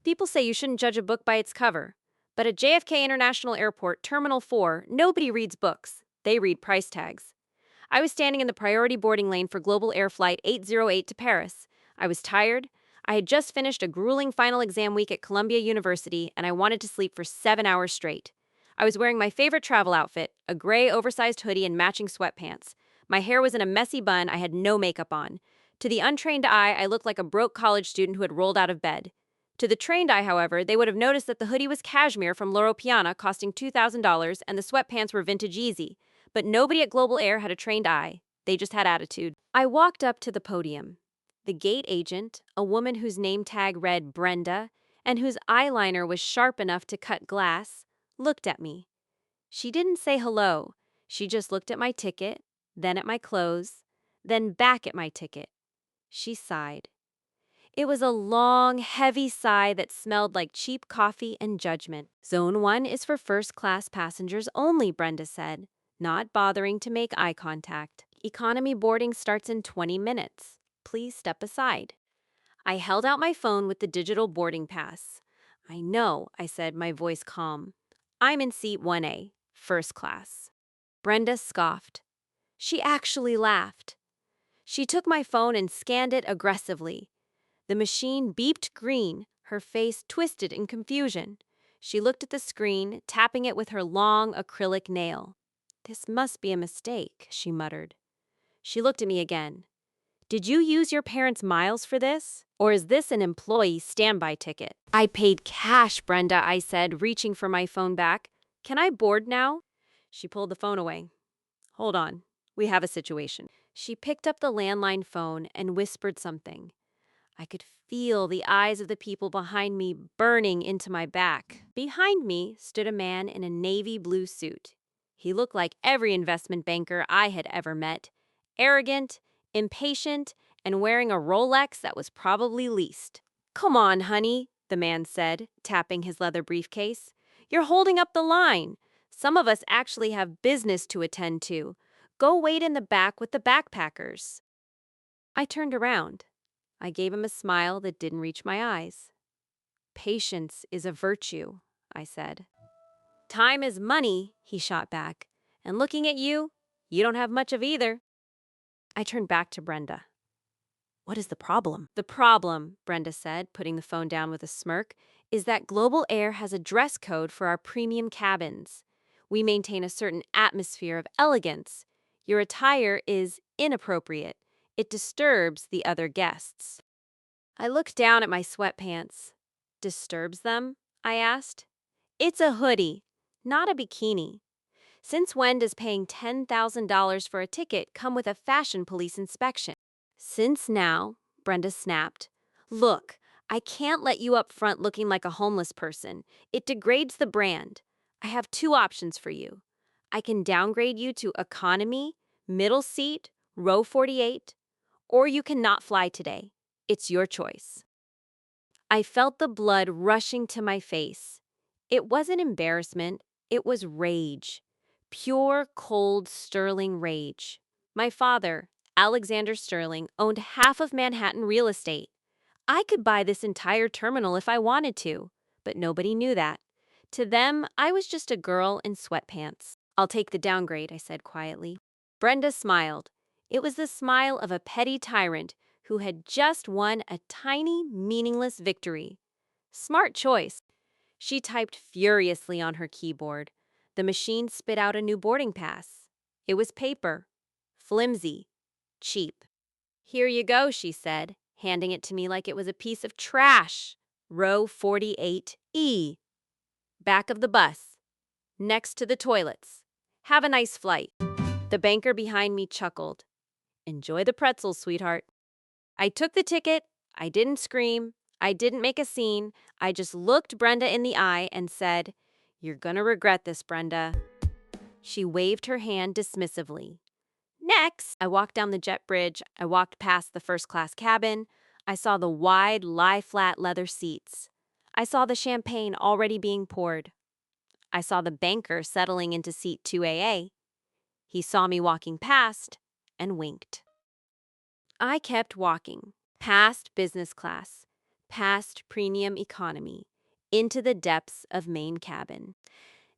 People say you shouldn't judge a book by its cover. But at JFK International Airport, Terminal 4, nobody reads books. They read price tags. I was standing in the priority boarding lane for Global Air Flight 808 to Paris. I was tired. I had just finished a grueling final exam week at Columbia University, and I wanted to sleep for 7 hours straight. I was wearing my favorite travel outfit, a gray oversized hoodie and matching sweatpants. My hair was in a messy bun, I had no makeup on. To the untrained eye, I looked like a broke college student who had rolled out of bed. To the trained eye, however, they would have noticed that the hoodie was cashmere from Loro Piana, costing $2,000, and the sweatpants were vintage Yeezy. But nobody at Global Air had a trained eye. They just had attitude. I walked up to the podium. The gate agent, a woman whose name tag read Brenda, and whose eyeliner was sharp enough to cut glass, looked at me. She didn't say hello. She just looked at my ticket, then at my clothes, then back at my ticket. She sighed. It was a long, heavy sigh that smelled like cheap coffee and judgment. Zone 1 is for first-class passengers only, Brenda said, not bothering to make eye contact. Economy boarding starts in 20 minutes. Please step aside. I held out my phone with the digital boarding pass. I know, I said, my voice calm. I'm in seat 1A, first class. Brenda scoffed. She actually laughed. She took my phone and scanned it aggressively. The machine beeped green, her face twisted in confusion. She looked at the screen, tapping it with her long acrylic nail. "This must be a mistake," she muttered. She looked at me again. "Did you use your parents' miles for this? Or is this an employee standby ticket?" "I paid cash, Brenda," I said, reaching for my phone back. "Can I board now?" She pulled the phone away. "Hold on. We have a situation." She picked up the landline phone and whispered something. I could feel the eyes of the people behind me burning into my back. Behind me stood a man in a navy blue suit. He looked like every investment banker I had ever met. Arrogant, impatient, and wearing a Rolex that was probably leased. "Come on, honey," the man said, tapping his leather briefcase. "You're holding up the line. Some of us actually have business to attend to. Go wait in the back with the backpackers." I turned around. I gave him a smile that didn't reach my eyes. "Patience is a virtue," I said. "Time is money," he shot back. "And looking at you, you don't have much of either." I turned back to Brenda. "What is the problem?" "The problem," Brenda said, putting the phone down with a smirk, "is that Global Air has a dress code for our premium cabins. We maintain a certain atmosphere of elegance. Your attire is inappropriate. It disturbs the other guests." I looked down at my sweatpants. "Disturbs them?" I asked. "It's a hoodie, not a bikini. Since when does paying $10,000 for a ticket come with a fashion police inspection?" "Since now," Brenda snapped. "Look, I can't let you up front looking like a homeless person. It degrades the brand. I have two options for you. I can downgrade you to economy, middle seat, row 48, or you can not fly today. It's your choice." I felt the blood rushing to my face. It wasn't embarrassment, it was rage. Pure, cold, Sterling rage. My father, Alexander Sterling, owned half of Manhattan real estate. I could buy this entire terminal if I wanted to, but nobody knew that. To them, I was just a girl in sweatpants. "I'll take the downgrade," I said quietly. Brenda smiled. It was the smile of a petty tyrant who had just won a tiny, meaningless victory. Smart choice. She typed furiously on her keyboard. The machine spit out a new boarding pass. It was paper. Flimsy. Cheap. "Here you go," she said, handing it to me like it was a piece of trash. "Row 48E. Back of the bus. Next to the toilets. Have a nice flight." The banker behind me chuckled. "Enjoy the pretzels, sweetheart." I took the ticket. I didn't scream. I didn't make a scene. I just looked Brenda in the eye and said, "You're gonna regret this, Brenda." She waved her hand dismissively. Next, I walked down the jet bridge. I walked past the first-class cabin. I saw the wide, lie-flat leather seats. I saw the champagne already being poured. I saw the banker settling into seat 2AA. He saw me walking past and winked. I kept walking, past business class, past premium economy, into the depths of main cabin.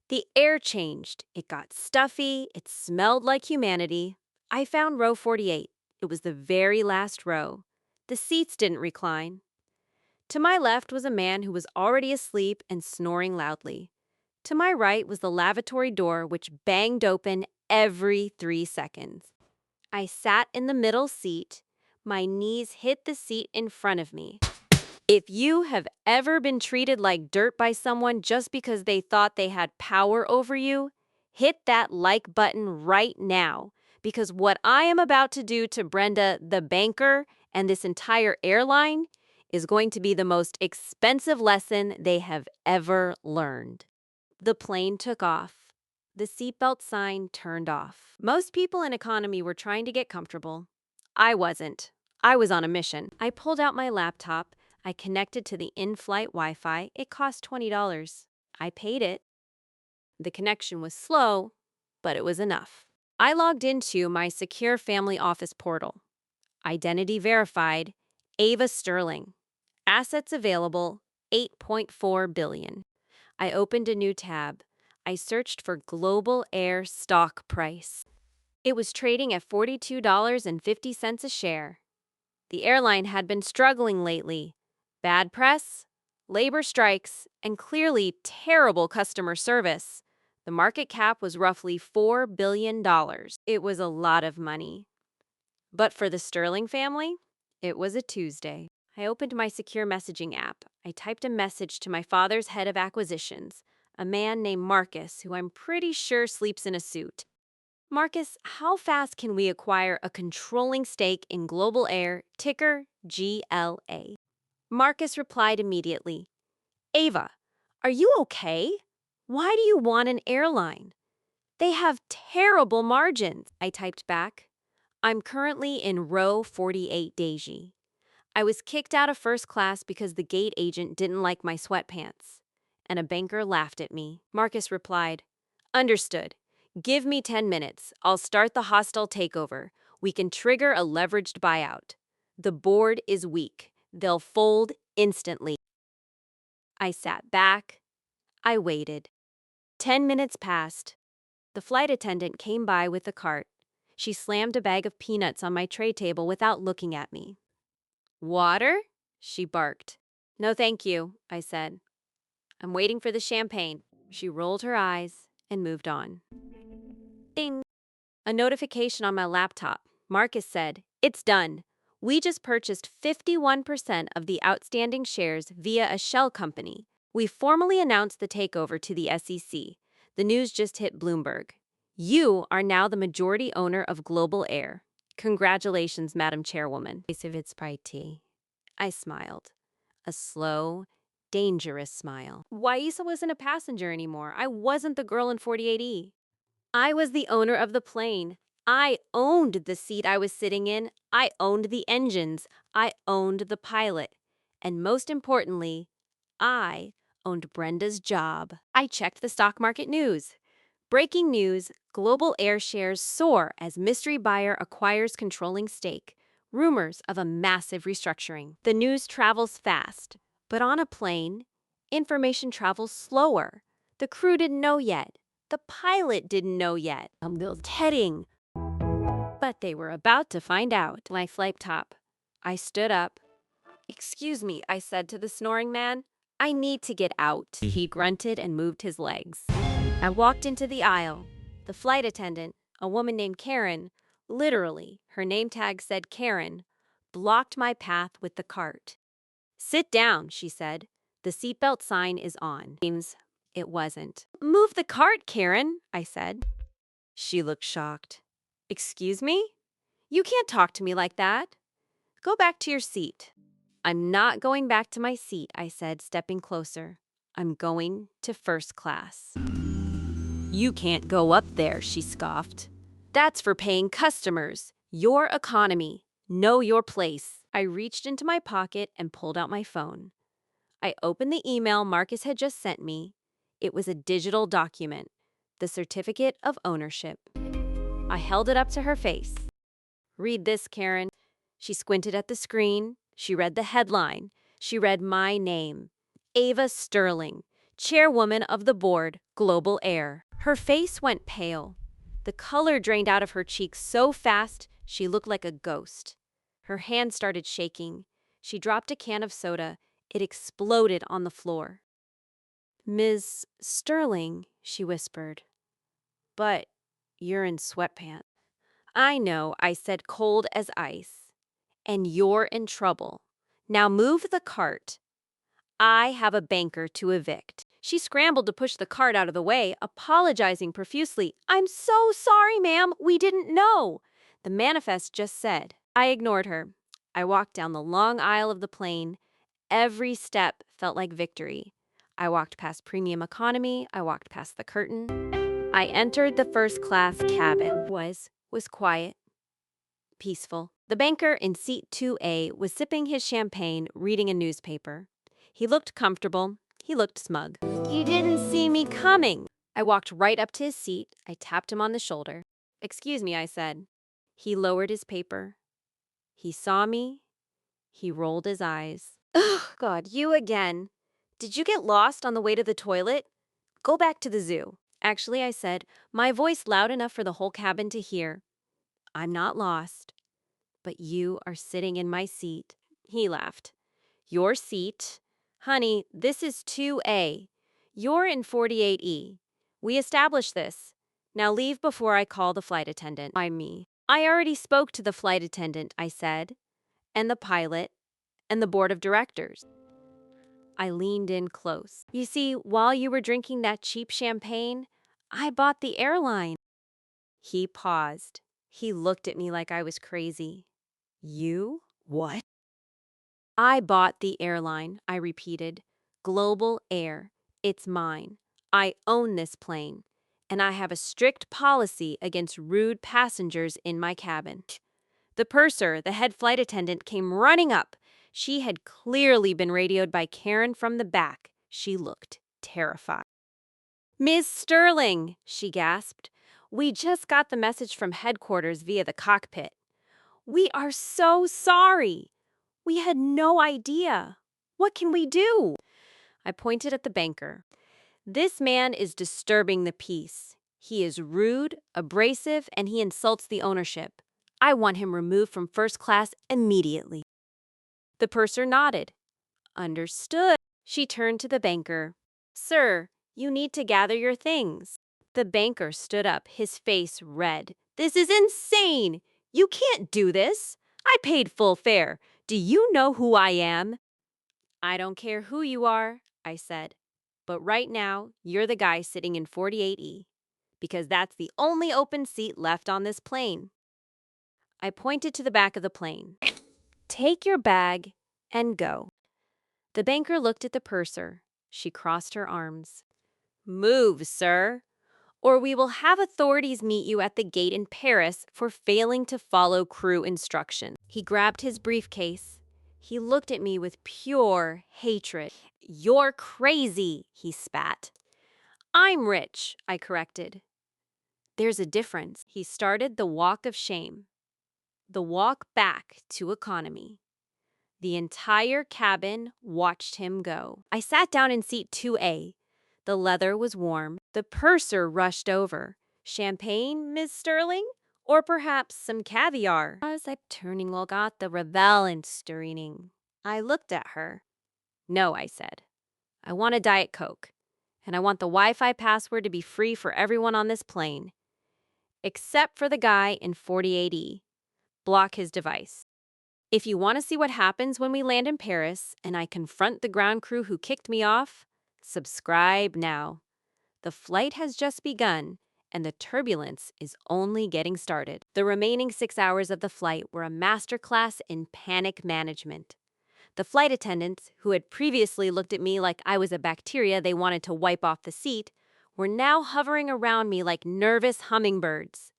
The air changed. It got stuffy. It smelled like humanity. I found row 48. It was the very last row. The seats didn't recline. To my left was a man who was already asleep and snoring loudly. To my right was the lavatory door, which banged open every 3 seconds. I sat in the middle seat. My knees hit the seat in front of me. If you have ever been treated like dirt by someone just because they thought they had power over you, hit that like button right now, because what I am about to do to Brenda, the banker, and this entire airline is going to be the most expensive lesson they have ever learned. The plane took off. The seatbelt sign turned off. Most people in economy were trying to get comfortable. I wasn't. I was on a mission. I pulled out my laptop. I connected to the in-flight Wi-Fi. It cost $20. I paid it. The connection was slow, but it was enough. I logged into my secure family office portal. Identity verified, Ava Sterling. Assets available, $8.4 billion. I opened a new tab. I searched for Global Air stock price. It was trading at $42.50 a share. The airline had been struggling lately. Bad press, labor strikes, and clearly terrible customer service. The market cap was roughly $4 billion. It was a lot of money. But for the Sterling family, it was a Tuesday. I opened my secure messaging app. I typed a message to my father's head of acquisitions, a man named Marcus, who I'm pretty sure sleeps in a suit. Marcus, how fast can we acquire a controlling stake in Global Air, ticker GLA? Marcus replied immediately, Ava, are you okay? Why do you want an airline? They have terrible margins. I typed back, I'm currently in row 48, Deji. I was kicked out of first class because the gate agent didn't like my sweatpants. And a banker laughed at me. Marcus replied, understood. Give me 10 minutes. I'll start the hostile takeover. We can trigger a leveraged buyout. The board is weak. They'll fold instantly. I sat back. I waited. 10 minutes passed. The flight attendant came by with the cart. She slammed a bag of peanuts on my tray table without looking at me. Water? She barked. No, thank you, I said. I'm waiting for the champagne. She rolled her eyes and moved on. Ding! A notification on my laptop. Marcus said, it's done. We just purchased 51% of the outstanding shares via a shell company. We formally announced the takeover to the SEC. The news just hit Bloomberg. You are now the majority owner of Global Air. Congratulations, Madam Chairwoman. I smiled. A slow, dangerous smile. Waisa wasn't a passenger anymore. I wasn't the girl in 48E. I was the owner of the plane. I owned the seat I was sitting in. I owned the engines. I owned the pilot. And most importantly, I owned Brenda's job. I checked the stock market news. Breaking news, Global Air shares soar as mystery buyer acquires controlling stake. Rumors of a massive restructuring. The news travels fast, but on a plane, information travels slower. The crew didn't know yet. The pilot didn't know yet. Heading. But they were about to find out. My flight top. I stood up. Excuse me, I said to the snoring man. I need to get out. He grunted and moved his legs. I walked into the aisle. The flight attendant, a woman named Karen, literally, her name tag said Karen, blocked my path with the cart. Sit down, she said. The seatbelt sign is on. It wasn't. Move the cart, Karen, I said. She looked shocked. Excuse me? You can't talk to me like that. Go back to your seat. I'm not going back to my seat, I said, stepping closer. I'm going to first class. You can't go up there, she scoffed. That's for paying customers. Your economy. Know your place. I reached into my pocket and pulled out my phone. I opened the email Marcus had just sent me. It was a digital document, the certificate of ownership. I held it up to her face. Read this, Karen. She squinted at the screen. She read the headline. She read my name, Ava Sterling, chairwoman of the board, Global Air. Her face went pale. The color drained out of her cheeks so fast she looked like a ghost. Her hand started shaking. She dropped a can of soda. It exploded on the floor. "Ms. Sterling," she whispered, "but you're in sweatpants." "I know," I said, cold as ice. "And you're in trouble. Now move the cart. I have a banker to evict." She scrambled to push the cart out of the way, apologizing profusely. "I'm so sorry, ma'am. We didn't know." The manifest just said. I ignored her. I walked down the long aisle of the plane. Every step felt like victory. I walked past premium economy. I walked past the curtain. I entered the first class cabin. Was quiet, peaceful. The banker in seat 2A was sipping his champagne, reading a newspaper. He looked comfortable. He looked smug. "You didn't see me coming." I walked right up to his seat. I tapped him on the shoulder. "Excuse me," I said. He lowered his paper. He saw me. He rolled his eyes. "Ugh, God, you again. Did you get lost on the way to the toilet? Go back to the zoo." "Actually," I said, my voice loud enough for the whole cabin to hear, "I'm not lost, but you are sitting in my seat." He laughed. "Your seat? Honey, this is 2A. You're in 48E. We established this. Now leave before I call the flight attendant." "Why me?" "I already spoke to the flight attendant," I said, "and the pilot, and the board of directors." I leaned in close. "You see, while you were drinking that cheap champagne, I bought the airline." He paused. He looked at me like I was crazy. "You? What?" "I bought the airline," I repeated. "Global Air. It's mine. I own this plane. And I have a strict policy against rude passengers in my cabin." The purser, the head flight attendant, came running up. She had clearly been radioed by Karen from the back. She looked terrified. "Ms. Sterling," she gasped, "we just got the message from headquarters via the cockpit. We are so sorry. We had no idea. What can we do?" I pointed at the banker. "This man is disturbing the peace. He is rude, abrasive, and he insults the ownership. I want him removed from first class immediately." The purser nodded. "Understood." She turned to the banker. "Sir, you need to gather your things." The banker stood up, his face red. "This is insane! You can't do this! I paid full fare. Do you know who I am?" "I don't care who you are," I said. "But right now, you're the guy sitting in 48E. Because that's the only open seat left on this plane." I pointed to the back of the plane. "Take your bag and go." The banker looked at the purser. She crossed her arms. "Move, sir, or we will have authorities meet you at the gate in Paris for failing to follow crew instructions." He grabbed his briefcase. He looked at me with pure hatred. "You're crazy," he spat. "I'm rich," I corrected. "There's a difference." He started the walk of shame. The walk back to economy. The entire cabin watched him go. I sat down in seat 2A. The leather was warm. The purser rushed over. "Champagne, Miss Sterling? Or perhaps some caviar?" As I turning got the revel in Sterling. I looked at her. "No," I said. "I want a Diet Coke. And I want the Wi-Fi password to be free for everyone on this plane. Except for the guy in 48E. Block his device. If you want to see what happens when we land in Paris and I confront the ground crew who kicked me off, subscribe now. The flight has just begun, and the turbulence is only getting started." The remaining 6 hours of the flight were a masterclass in panic management. The flight attendants, who had previously looked at me like I was a bacteria they wanted to wipe off the seat, were now hovering around me like nervous hummingbirds.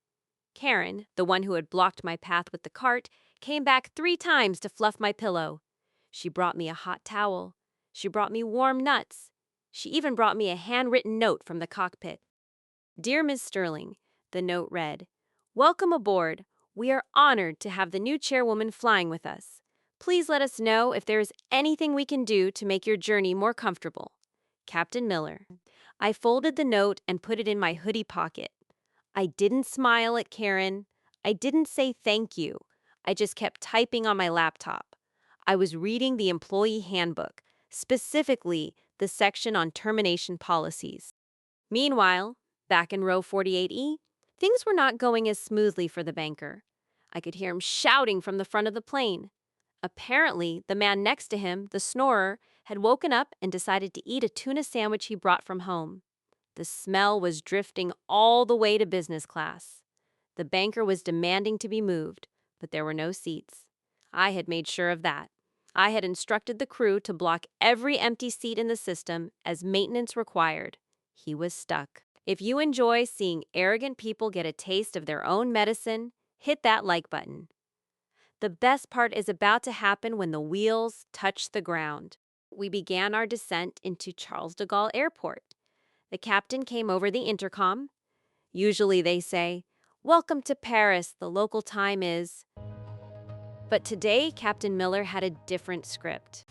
Karen, the one who had blocked my path with the cart, came back 3 times to fluff my pillow. She brought me a hot towel. She brought me warm nuts. She even brought me a handwritten note from the cockpit. "Dear Miss Sterling," the note read, "welcome aboard. We are honored to have the new chairwoman flying with us. Please let us know if there is anything we can do to make your journey more comfortable. Captain Miller. I folded the note and put it in my hoodie pocket. I didn't smile at Karen. I didn't say thank you. I just kept typing on my laptop. I was reading the employee handbook, specifically the section on termination policies. Meanwhile, back in row 48E, things were not going as smoothly for the banker. I could hear him shouting from the front of the plane. Apparently, the man next to him, the snorer, had woken up and decided to eat a tuna sandwich he brought from home. The smell was drifting all the way to business class. The banker was demanding to be moved, but there were no seats. I had made sure of that. I had instructed the crew to block every empty seat in the system as maintenance required. He was stuck. If you enjoy seeing arrogant people get a taste of their own medicine, hit that like button. The best part is about to happen when the wheels touch the ground. We began our descent into Charles de Gaulle Airport. The captain came over the intercom. Usually they say, "Welcome to Paris, the local time is..." But today, Captain Miller had a different script.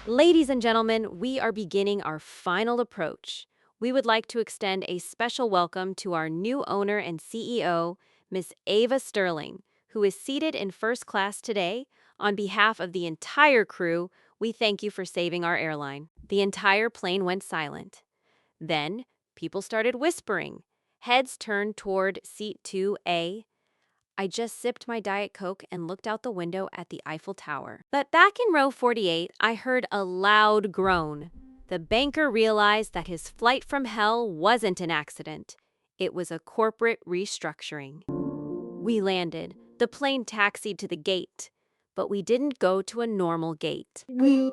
Ladies and gentlemen, we are beginning our final approach. We would like to extend a special welcome to our new owner and CEO, Miss Ava Sterling, who is seated in first class today. On behalf of the entire crew, we thank you for saving our airline. The entire plane went silent. Then, people started whispering. Heads turned toward seat 2A. I just sipped my Diet Coke and looked out the window at the Eiffel Tower. But back in row 48, I heard a loud groan. The banker realized that his flight from hell wasn't an accident. It was a corporate restructuring. We landed. The plane taxied to the gate. But we didn't go to a normal gate. We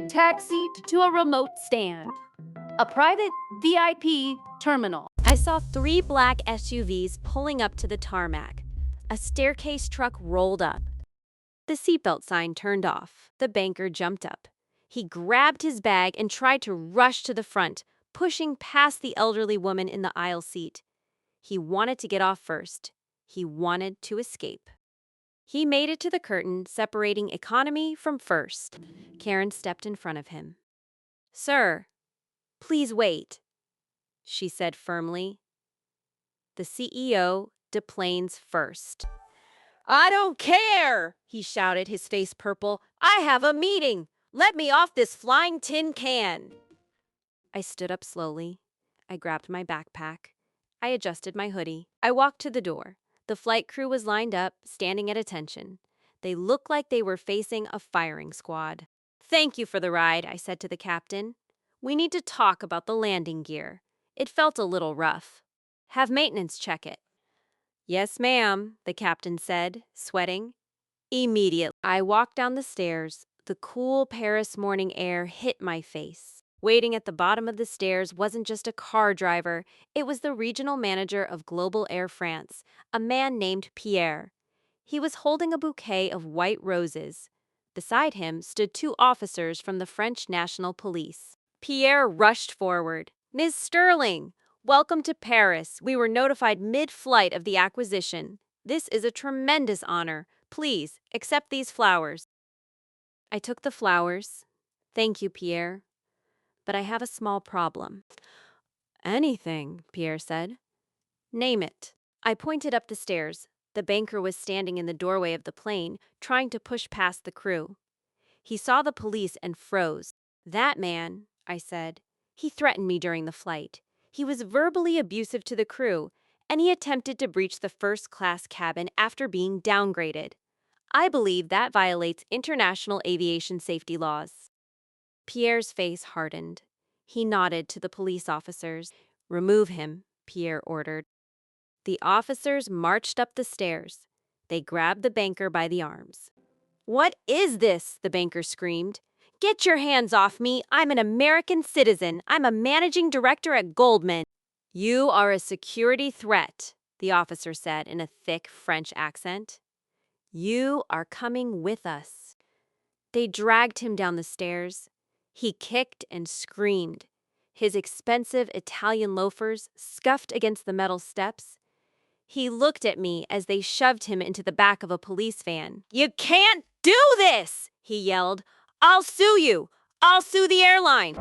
taxied to a remote stand, a private VIP terminal. I saw 3 black SUVs pulling up to the tarmac. A staircase truck rolled up. The seatbelt sign turned off. The banker jumped up. He grabbed his bag and tried to rush to the front, pushing past the elderly woman in the aisle seat. He wanted to get off first. He wanted to escape. He made it to the curtain separating economy from first. Karen stepped in front of him. "Sir, please wait," she said firmly. The CEO deplanes first. "I don't care," he shouted, his face purple. "I have a meeting. Let me off this flying tin can." I stood up slowly. I grabbed my backpack. I adjusted my hoodie. I walked to the door. The flight crew was lined up, standing at attention. They looked like they were facing a firing squad. "Thank you for the ride," I said to the captain. "We need to talk about the landing gear. It felt a little rough. Have maintenance check it." "Yes, ma'am," the captain said, sweating. Immediately, I walked down the stairs. The cool Paris morning air hit my face. Waiting at the bottom of the stairs wasn't just a car driver. It was the regional manager of Global Air France, a man named Pierre. He was holding a bouquet of white roses. Beside him stood 2 officers from the French National Police. Pierre rushed forward. "Ms. Sterling, welcome to Paris. We were notified mid-flight of the acquisition. This is a tremendous honor. Please, accept these flowers." I took the flowers. "Thank you, Pierre. But I have a small problem." "Anything," Pierre said. "Name it." I pointed up the stairs. The banker was standing in the doorway of the plane, trying to push past the crew. He saw the police and froze. "That man," I said. "He threatened me during the flight. He was verbally abusive to the crew, and he attempted to breach the first-class cabin after being downgraded. I believe that violates international aviation safety laws." Pierre's face hardened. He nodded to the police officers. "Remove him," Pierre ordered. The officers marched up the stairs. They grabbed the banker by the arms. "What is this?" the banker screamed. "Get your hands off me! I'm an American citizen. I'm a managing director at Goldman." "You are a security threat," the officer said in a thick French accent. "You are coming with us." They dragged him down the stairs. He kicked and screamed. His expensive Italian loafers scuffed against the metal steps. He looked at me as they shoved him into the back of a police van. "You can't do this!" he yelled. "I'll sue you! I'll sue the airline!"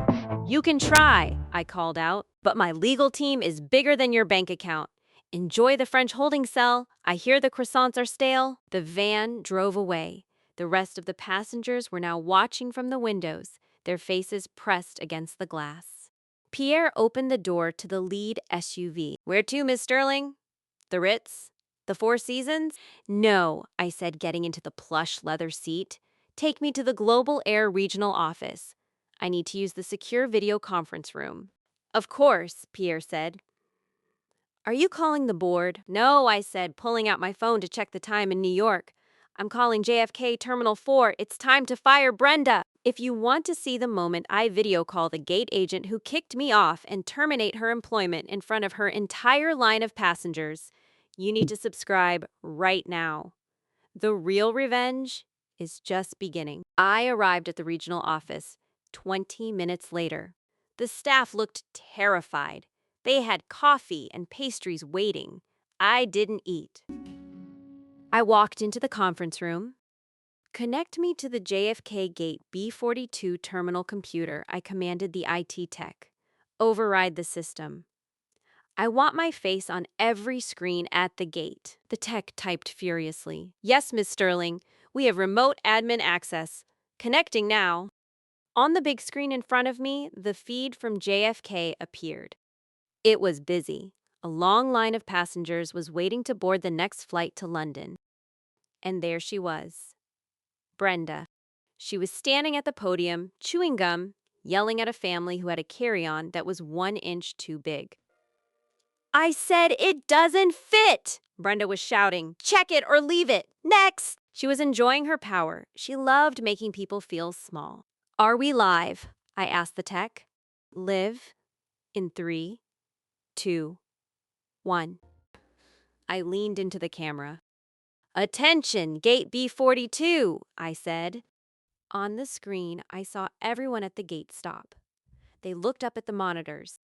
"You can try," I called out, "but my legal team is bigger than your bank account. Enjoy the French holding cell. I hear the croissants are stale." The van drove away. The rest of the passengers were now watching from the windows, their faces pressed against the glass. Pierre opened the door to the lead SUV. "Where to, Miss Sterling? The Ritz? The Four Seasons?" "No," I said, getting into the plush leather seat. "Take me to the Global Air Regional Office. I need to use the secure video conference room." "Of course," Pierre said. "Are you calling the board?" "No," I said, pulling out my phone to check the time in New York. "I'm calling JFK Terminal 4. It's time to fire Brenda." If you want to see the moment I video call the gate agent who kicked me off and terminate her employment in front of her entire line of passengers, you need to subscribe right now. The real revenge is just beginning. I arrived at the regional office 20 minutes later. The staff looked terrified. They had coffee and pastries waiting. I didn't eat. I walked into the conference room. "Connect me to the JFK Gate B42 terminal computer," I commanded the IT tech. "Override the system. I want my face on every screen at the gate." The tech typed furiously. "Yes, Miss Sterling. We have remote admin access. Connecting now." On the big screen in front of me, the feed from JFK appeared. It was busy. A long line of passengers was waiting to board the next flight to London. And there she was, Brenda. She was standing at the podium, chewing gum, yelling at a family who had a carry-on that was 1 inch too big. "I said it doesn't fit!" Brenda was shouting. "Check it or leave it! Next!" She was enjoying her power. She loved making people feel small. "Are we live?" I asked the tech. "Live in 3, 2, 1. I leaned into the camera. "Attention, gate B42, I said. On the screen, I saw everyone at the gate stop. They looked up at the monitors.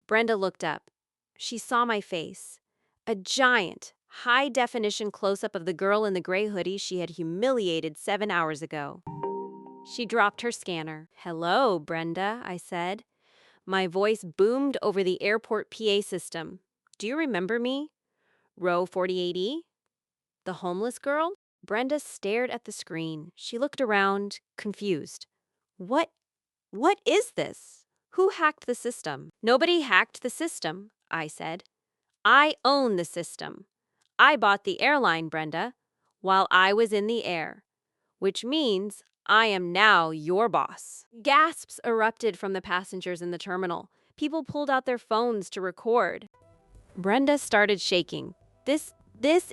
Brenda looked up. She saw my face. A giant, high-definition close-up of the girl in the gray hoodie she had humiliated 7 hours ago. She dropped her scanner. "Hello, Brenda," I said. My voice boomed over the airport PA system. "Do you remember me? Row 48E? The homeless girl?" Brenda stared at the screen. She looked around, confused. What is this? Who hacked the system?" "Nobody hacked the system," I said. "I own the system. I bought the airline, Brenda, while I was in the air, which means I am now your boss." Gasps erupted from the passengers in the terminal. People pulled out their phones to record. Brenda started shaking. This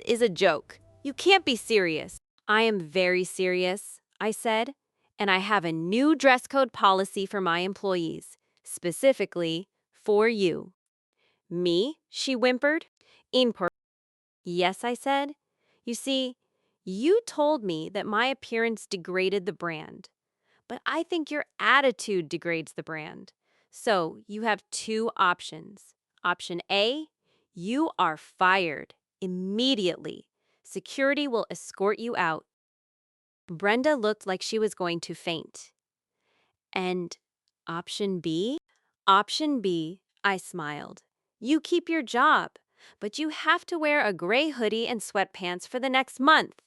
is a joke. You can't be serious." "I am very serious," I said, "and I have a new dress code policy for my employees, specifically for you." "Me?" she whimpered. "Yes," I said. "You see, you told me that my appearance degraded the brand, but I think your attitude degrades the brand. So you have two options. Option A, you are fired immediately. Security will escort you out." Brenda looked like she was going to faint. "And option B?" "Option B," I smiled. "You keep your job, but you have to wear a gray hoodie and sweatpants for the next month.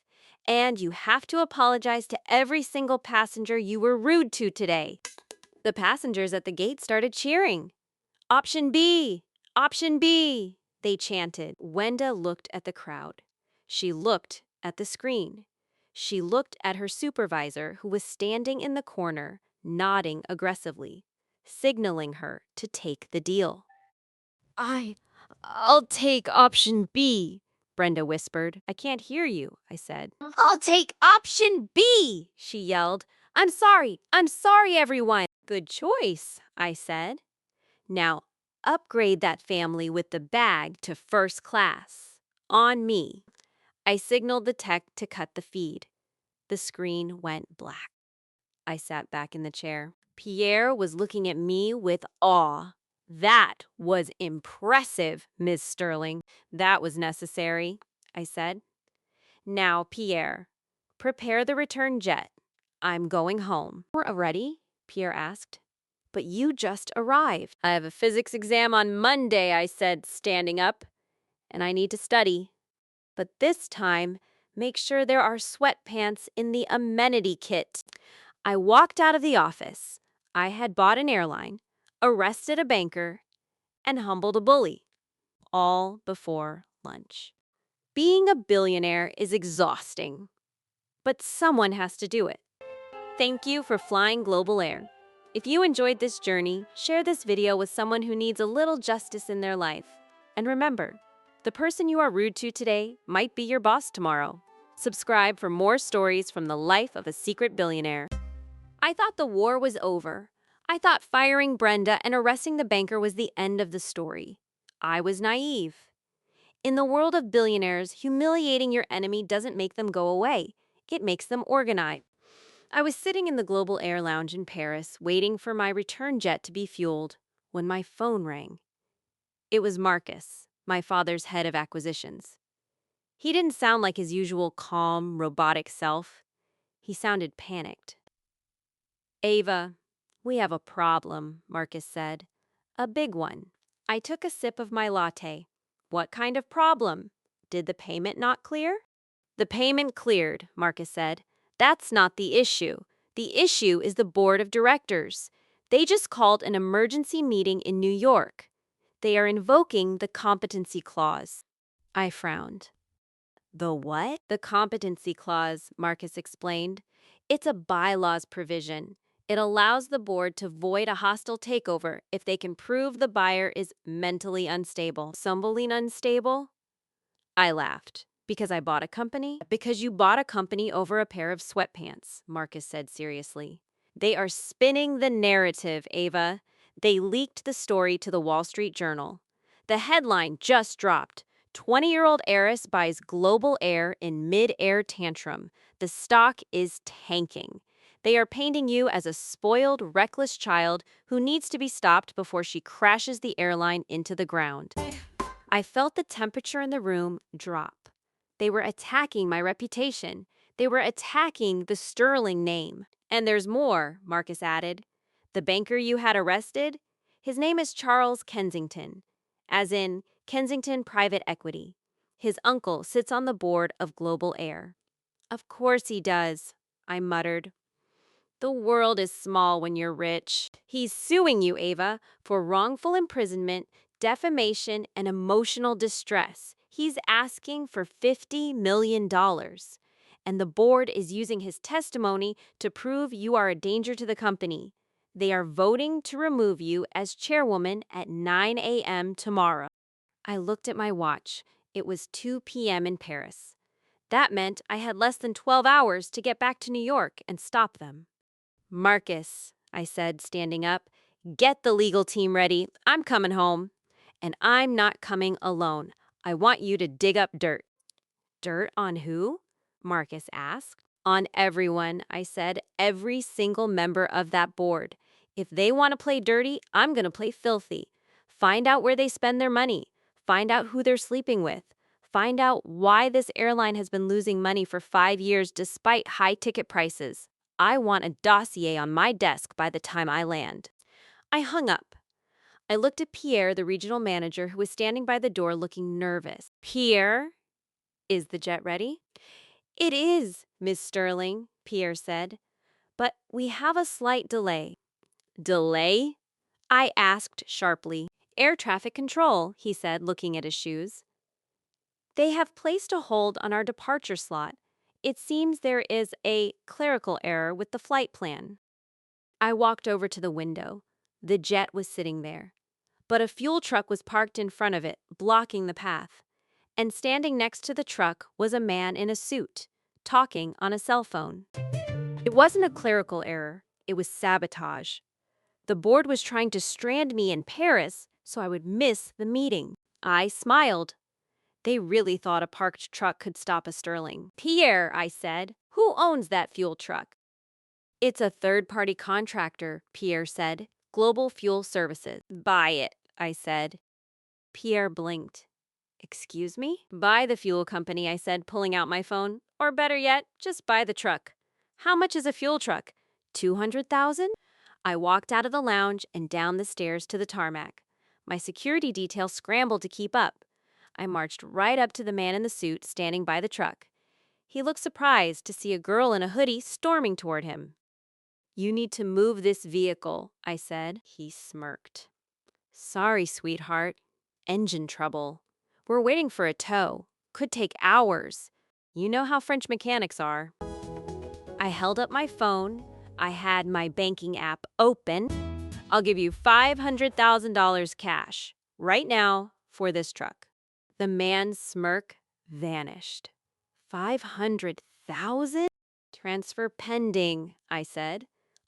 And you have to apologize to every single passenger you were rude to today." The passengers at the gate started cheering. "Option B! Option B!" they chanted. Wenda looked at the crowd. She looked at the screen. She looked at her supervisor, who was standing in the corner, nodding aggressively, signaling her to take the deal. I'll take option B," Brenda whispered. "I can't hear you," I said. "I'll take option B," she yelled. I'm sorry, everyone." "Good choice," I said. "Now, upgrade that family with the bag to first class. On me." I signaled the tech to cut the feed. The screen went black. I sat back in the chair. Pierre was looking at me with awe. That was impressive, Miss Sterling. That was necessary, I said. Now, Pierre, prepare the return jet. I'm going home. We're ready? Pierre asked. But you just arrived. I have a physics exam on Monday, I said, standing up, and I need to study. But this time, make sure there are sweatpants in the amenity kit. I walked out of the office. I had bought an airline, arrested a banker, and humbled a bully, all before lunch. Being a billionaire is exhausting, but someone has to do it. Thank you for flying Global Air. If you enjoyed this journey, share this video with someone who needs a little justice in their life. And remember, the person you are rude to today might be your boss tomorrow. Subscribe for more stories from the life of a secret billionaire. I thought the war was over. I thought firing Brenda and arresting the banker was the end of the story. I was naive. In the world of billionaires, humiliating your enemy doesn't make them go away. It makes them organize. I was sitting in the Global Air Lounge in Paris, waiting for my return jet to be fueled, when my phone rang. It was Marcus, my father's head of acquisitions. He didn't sound like his usual calm, robotic self. He sounded panicked. Ava, we have a problem, Marcus said. A big one. I took a sip of my latte. What kind of problem? Did the payment not clear? The payment cleared, Marcus said. That's not the issue. The issue is the board of directors. They just called an emergency meeting in New York. They are invoking the competency clause. I frowned. The what? The competency clause, Marcus explained. It's a bylaws provision. It allows the board to void a hostile takeover if they can prove the buyer is mentally unstable. Somebody unstable? I laughed. Because I bought a company? Because you bought a company over a pair of sweatpants, Marcus said seriously. They are spinning the narrative, Ava. They leaked the story to the Wall Street Journal. The headline just dropped. 20-year-old heiress buys Global Air in mid-air tantrum. The stock is tanking. They are painting you as a spoiled, reckless child who needs to be stopped before she crashes the airline into the ground. I felt the temperature in the room drop. They were attacking my reputation. They were attacking the Sterling name. And there's more, Marcus added. The banker you had arrested? His name is Charles Kensington, as in Kensington Private Equity. His uncle sits on the board of Global Air. Of course he does, I muttered. The world is small when you're rich. He's suing you, Ava, for wrongful imprisonment, defamation, and emotional distress. He's asking for $50 million. And the board is using his testimony to prove you are a danger to the company. They are voting to remove you as chairwoman at 9 a.m. tomorrow. I looked at my watch. It was 2 p.m. in Paris. That meant I had less than 12 hours to get back to New York and stop them. Marcus, I said, standing up, get the legal team ready. I'm coming home. And I'm not coming alone. I want you to dig up dirt. Dirt on who? Marcus asked. On everyone, I said, every single member of that board. If they want to play dirty, I'm going to play filthy. Find out where they spend their money. Find out who they're sleeping with. Find out why this airline has been losing money for 5 years despite high ticket prices. I want a dossier on my desk by the time I land. I hung up. I looked at Pierre, the regional manager, who was standing by the door looking nervous. Pierre, is the jet ready? It is, Miss Sterling, Pierre said. But we have a slight delay. Delay? I asked sharply. Air traffic control, he said, looking at his shoes. They have placed a hold on our departure slot. It seems there is a clerical error with the flight plan. I walked over to the window. The jet was sitting there. But a fuel truck was parked in front of it, blocking the path. And standing next to the truck was a man in a suit, talking on a cell phone. It wasn't a clerical error. It was sabotage. The board was trying to strand me in Paris so I would miss the meeting. I smiled. They really thought a parked truck could stop a Sterling. Pierre, I said, who owns that fuel truck? It's a third-party contractor, Pierre said. Global Fuel Services. Buy it, I said. Pierre blinked. Excuse me? Buy the fuel company, I said, pulling out my phone. Or better yet, just buy the truck. How much is a fuel truck? 200,000? I walked out of the lounge and down the stairs to the tarmac. My security detail scrambled to keep up. I marched right up to the man in the suit standing by the truck. He looked surprised to see a girl in a hoodie storming toward him. You need to move this vehicle, I said. He smirked. Sorry, sweetheart. Engine trouble. We're waiting for a tow. Could take hours. You know how French mechanics are. I held up my phone. I had my banking app open. I'll give you $500,000 cash right now for this truck. The man's smirk vanished. 500,000? Transfer pending, I said.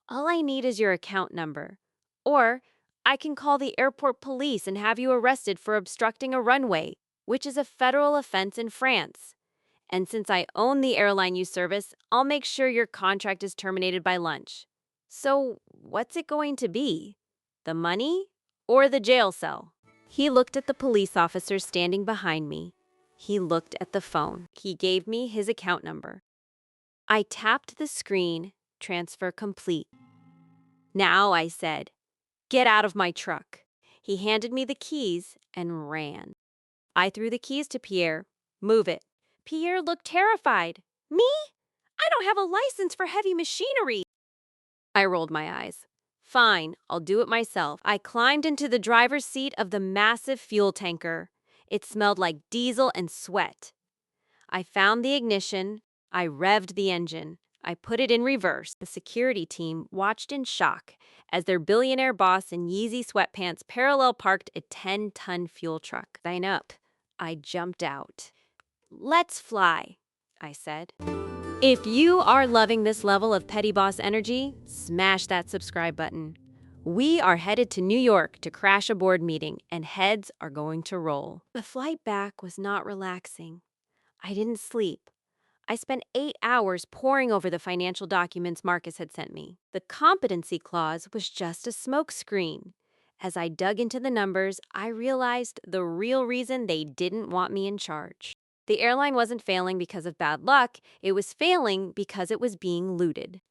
All I need is your account number. Or I can call the airport police and have you arrested for obstructing a runway, which is a federal offense in France. And since I own the airline you service, I'll make sure your contract is terminated by lunch. So, what's it going to be? The money or the jail cell? He looked at the police officer standing behind me. He looked at the phone. He gave me his account number. I tapped the screen, transfer complete. Now, I said, get out of my truck. He handed me the keys and ran. I threw the keys to Pierre. Move it. Pierre looked terrified. Me? I don't have a license for heavy machinery. I rolled my eyes. Fine, I'll do it myself. I climbed into the driver's seat of the massive fuel tanker. It smelled like diesel and sweat. I found the ignition. I revved the engine. I put it in reverse. The security team watched in shock as their billionaire boss in Yeezy sweatpants parallel parked a 10-ton fuel truck. Sign up. I jumped out. Let's fly, I said. If you are loving this level of petty boss energy, smash that subscribe button. We are headed to New York to crash a board meeting, and heads are going to roll. The flight back was not relaxing. I didn't sleep. I spent 8 hours poring over the financial documents Marcus had sent me. The competency clause was just a smokescreen. As I dug into the numbers, I realized the real reason they didn't want me in charge. The airline wasn't failing because of bad luck, it was failing because it was being looted.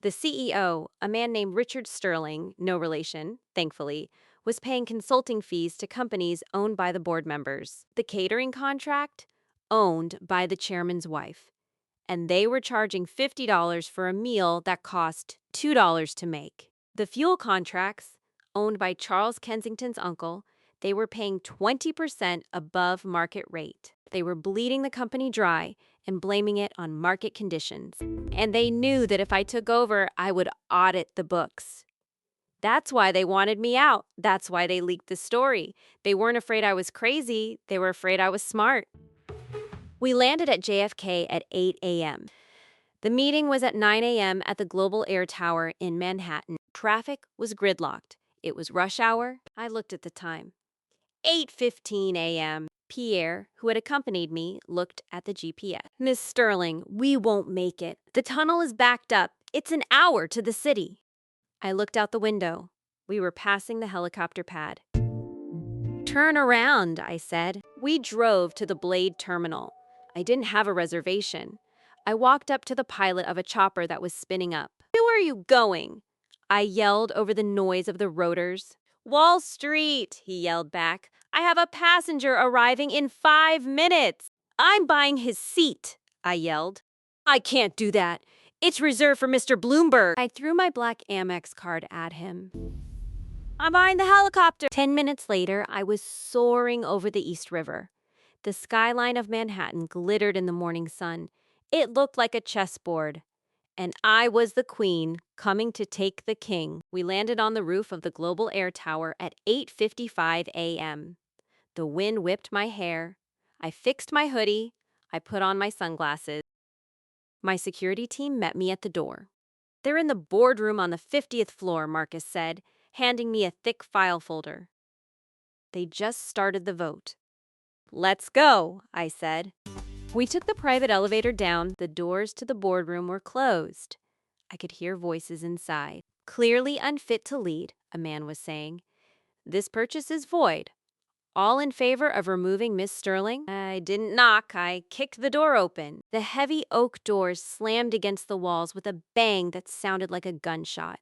The CEO, a man named Richard Sterling, no relation, thankfully, was paying consulting fees to companies owned by the board members. The catering contract, owned by the chairman's wife. And they were charging $50 for a meal that cost $2 to make. The fuel contracts, owned by Charles Kensington's uncle, they were paying 20% above market rate. They were bleeding the company dry and blaming it on market conditions. And they knew that if I took over, I would audit the books. That's why they wanted me out. That's why they leaked the story. They weren't afraid I was crazy. They were afraid I was smart. We landed at JFK at 8 a.m. The meeting was at 9 a.m. at the Global Air Tower in Manhattan. Traffic was gridlocked. It was rush hour. I looked at the time. 8:15 a.m. Pierre, who had accompanied me, looked at the GPS. Miss Sterling, we won't make it. The tunnel is backed up. It's an hour to the city. I looked out the window. We were passing the helicopter pad. Turn around, I said. We drove to the Blade terminal. I didn't have a reservation. I walked up to the pilot of a chopper that was spinning up. Where are you going? I yelled over the noise of the rotors. Wall Street, he yelled back. I have a passenger arriving in 5 minutes. I'm buying his seat, I yelled. I can't do that. It's reserved for Mr. Bloomberg. I threw my black Amex card at him. I'm buying the helicopter. 10 minutes later, I was soaring over the East River. The skyline of Manhattan glittered in the morning sun. It looked like a chessboard. And I was the queen, coming to take the king. We landed on the roof of the Global Air Tower at 8:55 a.m. The wind whipped my hair. I fixed my hoodie. I put on my sunglasses. My security team met me at the door. They're in the boardroom on the 50th floor, Marcus said, handing me a thick file folder. They just started the vote. Let's go, I said. We took the private elevator down. The doors to the boardroom were closed. I could hear voices inside. Clearly unfit to lead, a man was saying. This purchase is void. All in favor of removing Miss Sterling? I didn't knock, I kicked the door open. The heavy oak doors slammed against the walls with a bang that sounded like a gunshot.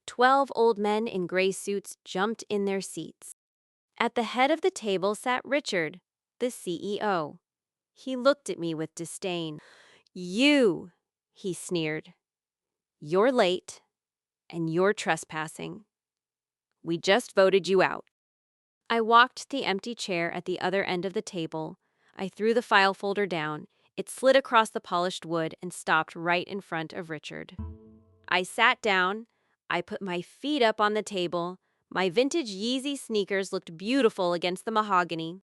12 old men in gray suits jumped in their seats. At the head of the table sat Richard, the CEO. He looked at me with disdain. You, he sneered. You're late, and you're trespassing. We just voted you out. I walked to the empty chair at the other end of the table. I threw the file folder down. It slid across the polished wood and stopped right in front of Richard. I sat down. I put my feet up on the table. My vintage Yeezy sneakers looked beautiful against the mahogany.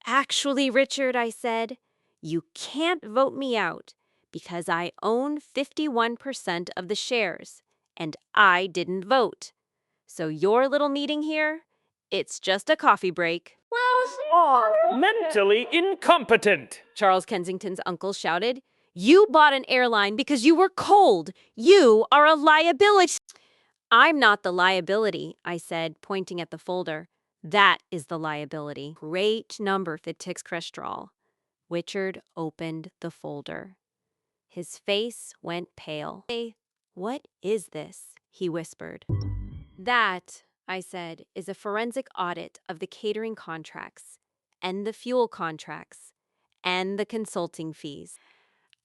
Actually, Richard, I said, you can't vote me out because I own 51% of the shares, and I didn't vote. So your little meeting here, it's just a coffee break. Mentally incompetent. Charles Kensington's uncle shouted. You bought an airline because you were cold. You are a liability. I'm not the liability, I said, pointing at the folder. That is the liability. Great number for Tix Crestral. Richard opened the folder. His face went pale. Hey, what is this? He whispered. That, I said, is a forensic audit of the catering contracts, and the fuel contracts, and the consulting fees.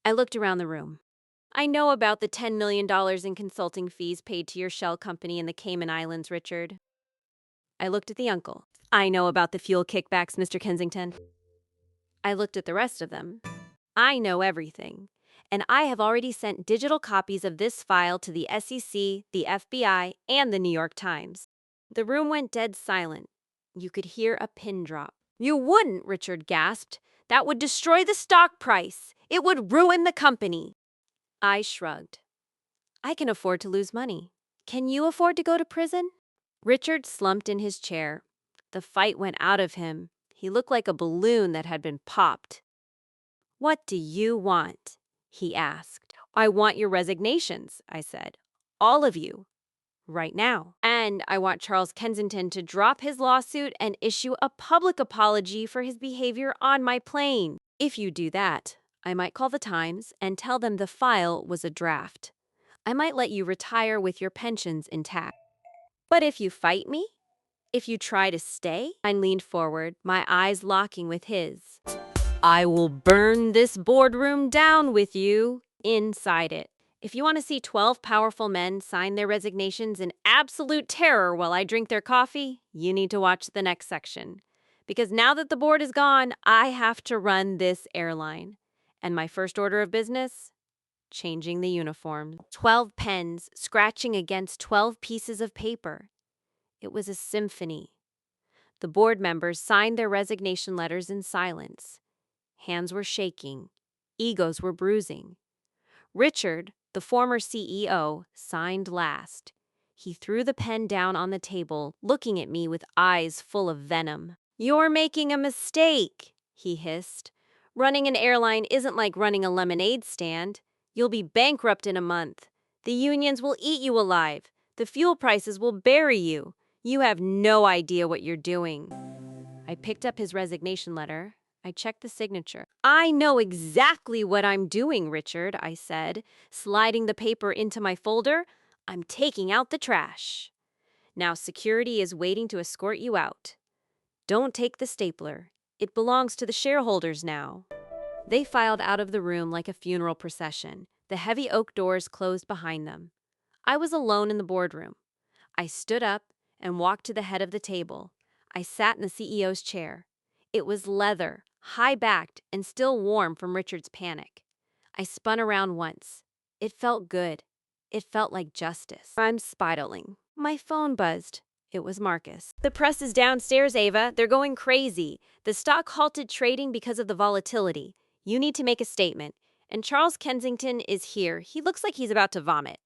I looked around the room. I know about the $10 million in consulting fees paid to your shell company in the Cayman Islands, Richard. I looked at the uncle. I know about the fuel kickbacks, Mr. Kensington. I looked at the rest of them. I know everything. And I have already sent digital copies of this file to the SEC, the FBI, and the New York Times. The room went dead silent. You could hear a pin drop. You wouldn't, Richard gasped. That would destroy the stock price. It would ruin the company. I shrugged. I can afford to lose money. Can you afford to go to prison? Richard slumped in his chair. The fight went out of him. He looked like a balloon that had been popped. What do you want? He asked. I want your resignations, I said. All of you. Right now. And I want Charles Kensington to drop his lawsuit and issue a public apology for his behavior on my plane. If you do that, I might call the Times and tell them the file was a draft. I might let you retire with your pensions intact. But if you fight me, if you try to stay, I leaned forward, my eyes locking with his. I will burn this boardroom down with you inside it. If you want to see 12 powerful men sign their resignations in absolute terror while I drink their coffee, you need to watch the next section. Because now that the board is gone, I have to run this airline. And my first order of business? Changing the uniform. 12 pens scratching against 12 pieces of paper. It was a symphony. The board members signed their resignation letters in silence. Hands were shaking. Egos were bruising. Richard, the former CEO, signed last. He threw the pen down on the table, looking at me with eyes full of venom. You're making a mistake, he hissed. Running an airline isn't like running a lemonade stand. You'll be bankrupt in a month. The unions will eat you alive. The fuel prices will bury you. You have no idea what you're doing. I picked up his resignation letter. I checked the signature. I know exactly what I'm doing, Richard, I said, sliding the paper into my folder. I'm taking out the trash. Now security is waiting to escort you out. Don't take the stapler. It belongs to the shareholders now. They filed out of the room like a funeral procession. The heavy oak doors closed behind them. I was alone in the boardroom. I stood up and walked to the head of the table. I sat in the CEO's chair. It was leather, high-backed, and still warm from Richard's panic. I spun around once. It felt good. It felt like justice. I'm spiraling. My phone buzzed. It was Marcus. The press is downstairs, Ava. They're going crazy. The stock halted trading because of the volatility. You need to make a statement. And Charles Kensington is here. He looks like he's about to vomit.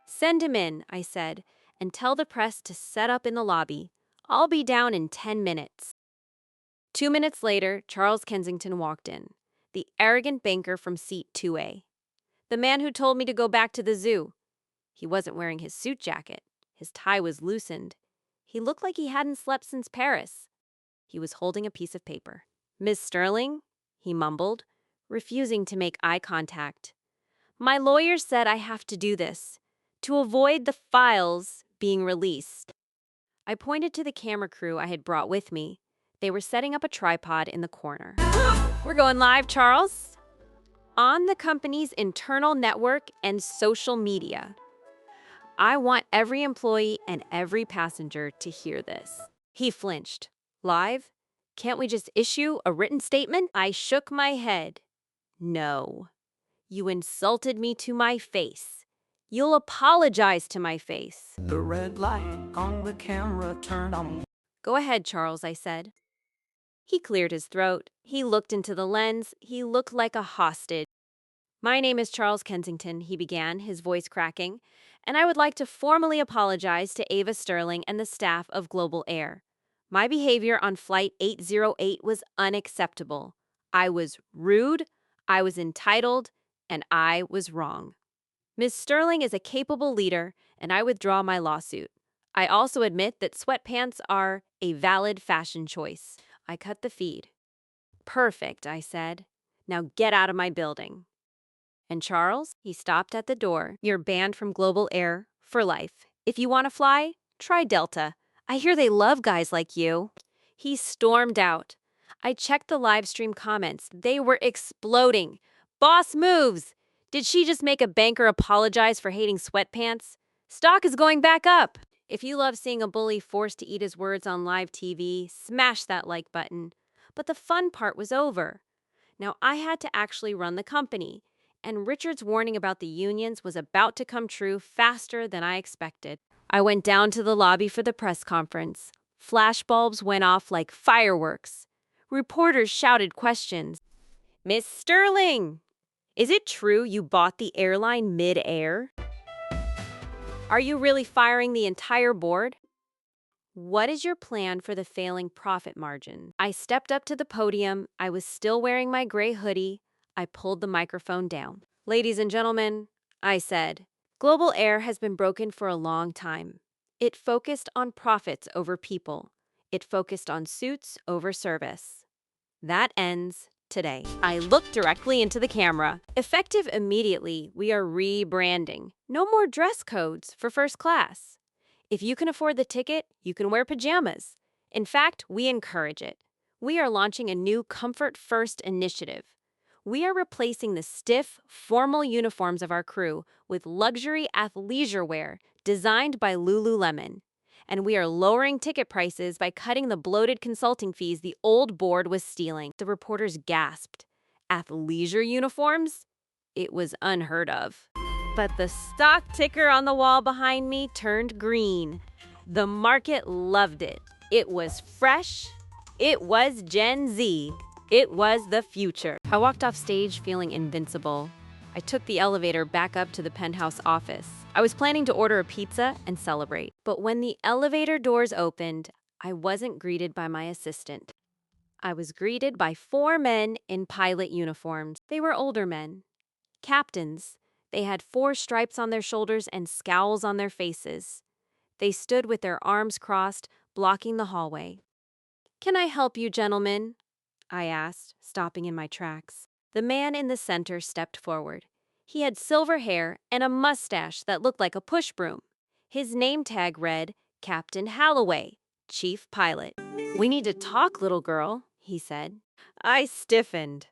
Send him in, I said, and tell the press to set up in the lobby. I'll be down in 10 minutes. 2 minutes later, Charles Kensington walked in, the arrogant banker from seat 2A. The man who told me to go back to the zoo. He wasn't wearing his suit jacket. His tie was loosened. He looked like he hadn't slept since Paris. He was holding a piece of paper. "Miss Sterling," he mumbled, refusing to make eye contact. "My lawyer said I have to do this, to avoid the files being released." I pointed to the camera crew I had brought with me. They were setting up a tripod in the corner. "We're going live, Charles. On the company's internal network and social media. I want every employee and every passenger to hear this." He flinched. "Live? Can't we just issue a written statement?" I shook my head. "No. You insulted me to my face. You'll apologize to my face." The red light on the camera turned on. "Go ahead, Charles," I said. He cleared his throat. He looked into the lens. He looked like a hostage. "My name is Charles Kensington," he began, his voice cracking, "and I would like to formally apologize to Ava Sterling and the staff of Global Air. My behavior on Flight 808 was unacceptable. I was rude, I was entitled, and I was wrong. Ms. Sterling is a capable leader, and I withdraw my lawsuit. I also admit that sweatpants are a valid fashion choice." I cut the feed. "Perfect," I said. "Now get out of my building." "And Charles," he stopped at the door, "you're banned from Global Air for life. If you want to fly, try Delta. I hear they love guys like you." He stormed out. I checked the live stream comments. They were exploding. "Boss moves! Did she just make a banker apologize for hating sweatpants? Stock is going back up." If you love seeing a bully forced to eat his words on live TV, smash that like button. But the fun part was over. Now I had to actually run the company, and Richard's warning about the unions was about to come true faster than I expected. I went down to the lobby for the press conference. Flashbulbs went off like fireworks. Reporters shouted questions. "Miss Sterling, is it true you bought the airline mid-air? Are you really firing the entire board? What is your plan for the failing profit margin?" I stepped up to the podium. I was still wearing my gray hoodie. I pulled the microphone down. "Ladies and gentlemen," I said, "Global Air has been broken for a long time. It focused on profits over people. It focused on suits over service. That ends today." I looked directly into the camera. "Effective immediately, we are rebranding. No more dress codes for first class. If you can afford the ticket, you can wear pajamas. In fact, we encourage it. We are launching a new Comfort First initiative. We are replacing the stiff, formal uniforms of our crew with luxury athleisure wear designed by Lululemon. And we are lowering ticket prices by cutting the bloated consulting fees the old board was stealing." The reporters gasped. Athleisure uniforms? It was unheard of. But the stock ticker on the wall behind me turned green. The market loved it. It was fresh. It was Gen Z. It was the future. I walked off stage feeling invincible. I took the elevator back up to the penthouse office. I was planning to order a pizza and celebrate. But when the elevator doors opened, I wasn't greeted by my assistant. I was greeted by 4 men in pilot uniforms. They were older men. Captains. They had 4 stripes on their shoulders and scowls on their faces. They stood with their arms crossed, blocking the hallway. "Can I help you, gentlemen?" I asked, stopping in my tracks. The man in the center stepped forward. He had silver hair and a mustache that looked like a push broom. His name tag read, "Captain Halloway, Chief Pilot." "We need to talk, little girl," he said. I stiffened.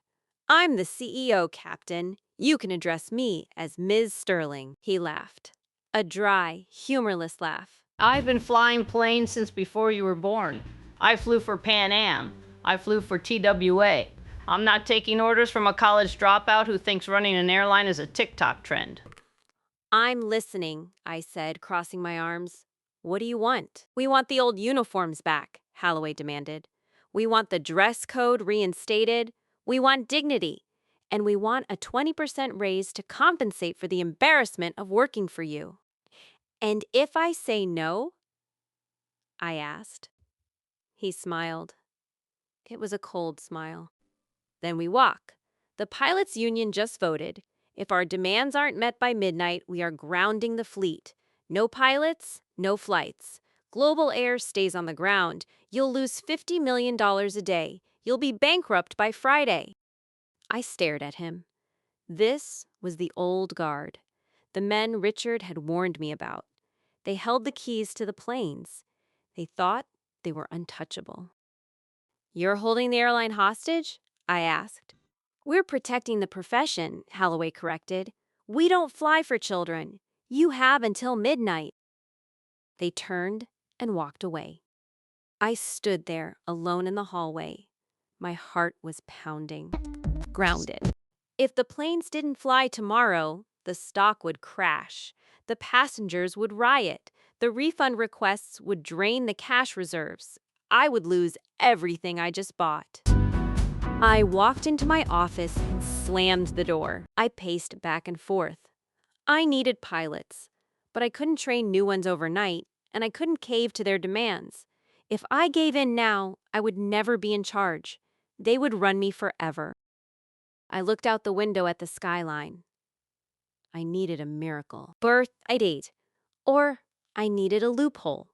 "I'm the CEO, Captain. You can address me as Ms. Sterling." He laughed. A dry, humorless laugh. "I've been flying planes since before you were born. I flew for Pan Am. I flew for TWA. I'm not taking orders from a college dropout who thinks running an airline is a TikTok trend." "I'm listening," I said, crossing my arms. "What do you want?" "We want the old uniforms back," Halloway demanded. "We want the dress code reinstated. We want dignity. And we want a 20% raise to compensate for the embarrassment of working for you." "And if I say no?" I asked. He smiled. It was a cold smile. "Then we walk. The pilots' union just voted. If our demands aren't met by midnight, we are grounding the fleet. No pilots, no flights. Global Air stays on the ground. You'll lose $50 million a day. You'll be bankrupt by Friday. I stared at him. This was the old guard, the men Richard had warned me about. They held the keys to the planes. They thought they were untouchable. "You're holding the airline hostage?" I asked. "We're protecting the profession," Holloway corrected. "We don't fly for children. You have until midnight." They turned and walked away. I stood there alone in the hallway. My heart was pounding. Grounded. If the planes didn't fly tomorrow, the stock would crash. The passengers would riot. The refund requests would drain the cash reserves. I would lose everything I just bought. I walked into my office and slammed the door. I paced back and forth. I needed pilots, but I couldn't train new ones overnight, and I couldn't cave to their demands. If I gave in now, I would never be in charge. They would run me forever. I looked out the window at the skyline. I needed a miracle. Birth, I'd ate. Or I needed a loophole.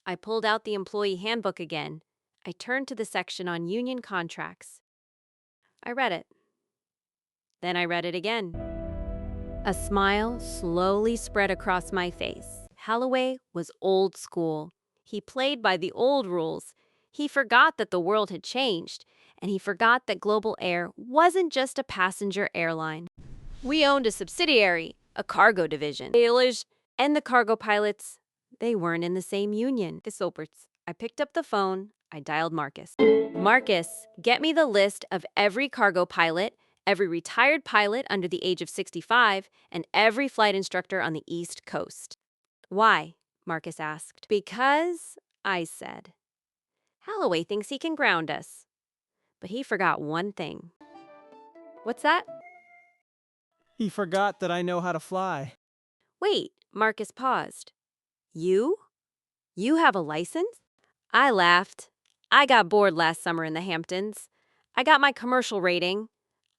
I pulled out the employee handbook again. I turned to the section on union contracts. I read it. Then I read it again. A smile slowly spread across my face. Holloway was old school. He played by the old rules. He forgot that the world had changed, and he forgot that Global Air wasn't just a passenger airline. We owned a subsidiary, a cargo division. And the cargo pilots, they weren't in the same union. I picked up the phone. I dialed Marcus. "Marcus, get me the list of every cargo pilot, every retired pilot under the age of 65, and every flight instructor on the East Coast." "Why?" Marcus asked. "Because," I said, "Holloway thinks he can ground us." But he forgot one thing. "What's that?" He forgot that I know how to fly. "Wait," Marcus paused. "You? You have a license?" I laughed. "I got bored last summer in the Hamptons. I got my commercial rating.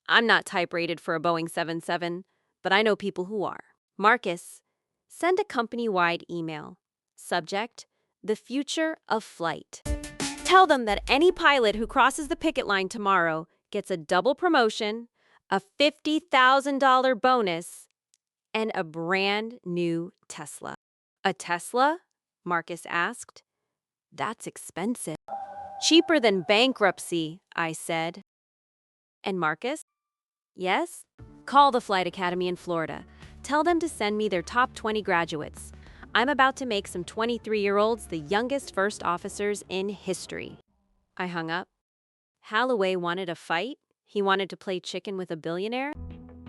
I'm not type rated for a Boeing 77, but I know people who are." "Marcus, send a company-wide email. Subject, the future of flight. Tell them that any pilot who crosses the picket line tomorrow gets a double promotion, a $50,000 bonus, and a brand new Tesla." "A Tesla?" Marcus asked. "That's expensive." "Cheaper than bankruptcy," I said. "And Marcus?" "Yes?" "Call the Flight Academy in Florida. Tell them to send me their top 20 graduates. I'm about to make some 23-year-olds the youngest first officers in history." I hung up. Holloway wanted a fight? He wanted to play chicken with a billionaire?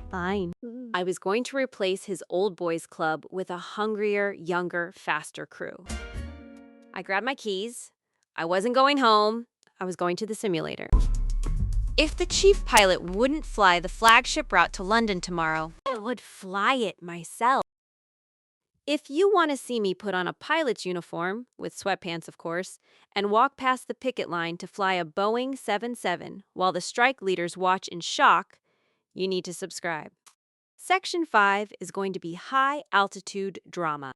Fine. I was going to replace his old boys club with a hungrier, younger, faster crew. I grabbed my keys. I wasn't going home. I was going to the simulator. If the chief pilot wouldn't fly the flagship route to London tomorrow, I would fly it myself. If you want to see me put on a pilot's uniform, with sweatpants of course, and walk past the picket line to fly a Boeing 77 while the strike leaders watch in shock, you need to subscribe. Section 5 is going to be high-altitude drama.